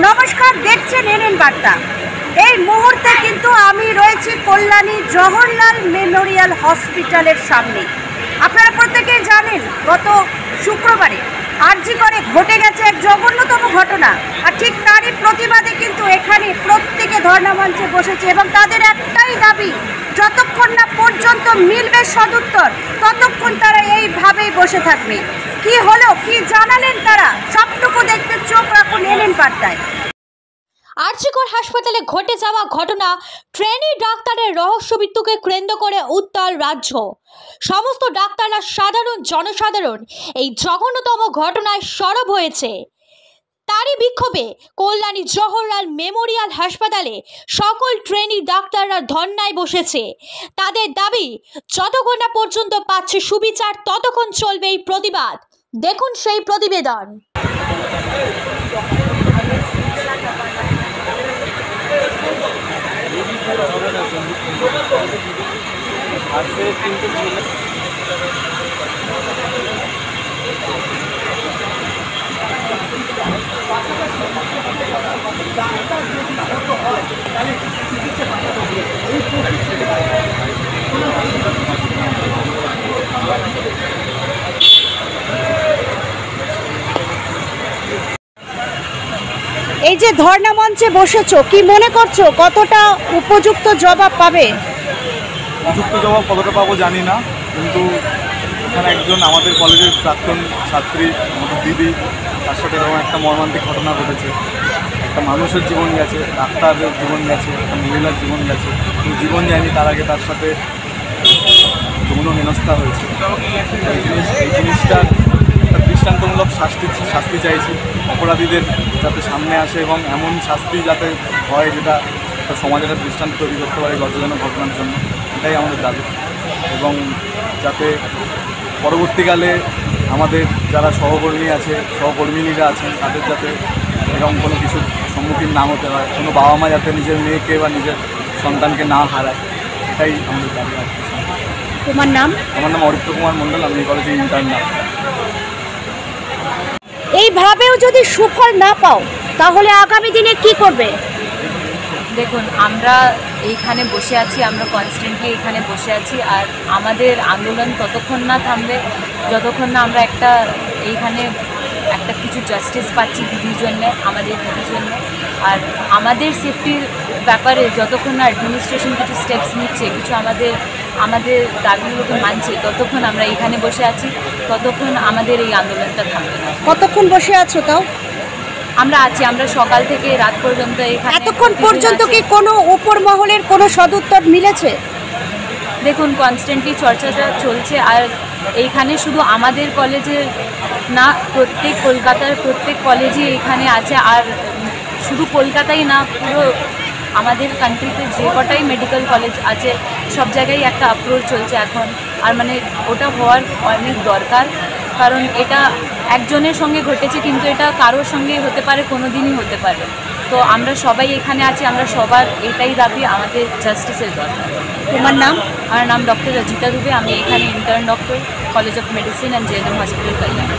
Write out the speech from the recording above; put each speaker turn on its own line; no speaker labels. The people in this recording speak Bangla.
নমস্কার, দেখছেন এনএন বার্তা। এই মুহূর্তে কিন্তু আমি রয়েছি কল্যাণী জওহরলাল মেমোরিয়াল হসপিটালের সামনে। আপনারা প্রত্যেকেই জানেন গত শুক্রবারে আরজি করে ঘটে গেছে এক জঘন্যতম ঘটনা, আর ঠিক তারই প্রতিবাদে কিন্তু এখানে প্রত্যেকে ধর্ণা মঞ্চে বসেছে এবং তাদের একটাই দাবি, যতক্ষণ না পর্যন্ত মিলবে সদুত্তর ততক্ষণ তারা এইভাবেই বসে থাকবে। কি হলো, কি জানালেন তারা, সবটুকু দেখতে চোখ রাখুন এনএন বার্তায়।
আরজিকর হাসপাতালে ঘটে যাওয়া ঘটনা, ট্রেনি ডাক্তারের রহস্য মৃত্যুকে কেন্দ্র করে উত্তাল রাজ্য। সমস্ত ডাক্তাররা, সাধারণ জনসাধারণ এই জঘন্যতম ঘটনায় সরব হয়েছে। তারই বিক্ষোভে কল্যাণী জওহরলাল মেমোরিয়াল হাসপাতালে সকল ট্রেনি ডাক্তাররা ধর্নায় বসেছে। তাদের দাবি, যতক্ষণ না পর্যন্ত পাচ্ছে সুবিচার ততক্ষণ চলবে এই প্রতিবাদ। দেখুন সেই প্রতিবেদন।
এই যে ধর্ণা মঞ্চে বসেছো, কি মনে করছো কতটা উপযুক্ত জবাব পাবে?
উপযুক্ত জবাব কতটা পাবো জানি না, কিন্তু এখানে একজন আমাদের কলেজের প্রাক্তন ছাত্রী, আমাদের দিদি, তার সাথে এরকম একটা মর্মান্তিক ঘটনা ঘটেছে। একটা মানুষের জীবন গেছে, ডাক্তারের জীবন গেছে, একটা মহিলার জীবন গেছে, কিন্তু জীবন যায়নি, তার আগে তার সাথে যৌন হেনস্থা হয়েছে। এই জিনিসটার একটা দৃষ্টান্তমূলক শাস্তি চাইছি। অপরাধীদের যাতে সামনে আসে এবং এমন শাস্তি যাতে হয় যেটা সমাজের একটা দৃষ্টান্ত তৈরি করতে পারে লজ্জাজনক ঘটনার জন্য, এটাই আমাদের দাবি। এবং যাতে পরবর্তীকালে আমাদের যারা সহকর্মীরা আছেন তাদের যাতে এরকম কোনো কিছুর সম্মুখীন না হতে হয়, কোনো বাবা মা যাতে নিজের মেয়েকে বা নিজের সন্তানকে না হারায়, এটাই আমাদের দাবি।
তোমার নাম?
আমার নাম অরিত্র কুমার মণ্ডল, আমি কলেজে ইন্টার্ন।
এইভাবেও যদি সুফল না পাও তাহলে আগামী দিনে কি করবে?
দেখুন, আমরা এইখানে বসে আছি, আমরা কনস্ট্যান্টলি এখানে বসে আছি, আর আমাদের আন্দোলন ততক্ষণ না থামবে যতক্ষণ না আমরা এইখানে একটা কিছু জাস্টিস পাচ্ছি দিদির জন্যে, আমাদের দিদির জন্য। আর আমাদের সেফটির ব্যাপারে যতক্ষণ না অ্যাডমিনিস্ট্রেশন কিছু স্টেপস নিচ্ছে, কিছু আমাদের দাবিগুলোকে মানছে, ততক্ষণ আমরা এখানে বসে আছি, ততক্ষণ আমাদের এই আন্দোলনটা থামবে না।
কতক্ষণ বসে আছো তাও?
আমরা সকাল থেকে রাত পর্যন্ত এখানে।
এতক্ষণ পর্যন্ত কি কোনো উপর মহলের কোনো সদুত্তর মিলেছে?
দেখুন, কনস্ট্যান্টলি চর্চাটা চলছে, আর এইখানে শুধু আমাদের কলেজের না, কলকাতার প্রত্যেক কলেজই এখানে আছে। আর শুধু কলকাতাই না, পুরো আমাদের কান্ট্রিতে যে কটাই মেডিকেল কলেজ আছে সব জায়গায় একটা অ্যাপ্রোচ চলছে এখন। আর ওটা হওয়ার অনেক দরকার, কারণ এটা একজনের সঙ্গে ঘটেছে, কিন্তু এটা কারোর সঙ্গেই হতে পারে, কোনো দিনই হতে পারে। তো আমরা সবাই এখানে আছি, আমরা সবার এটাই দাবি, আমাদের জাস্টিসের দরকার।
তোমার নাম?
আমার নাম ডক্টর রজিতা দুবে, আমি এখানে intern doctor, college of medicine and GNM hospital Kalyan.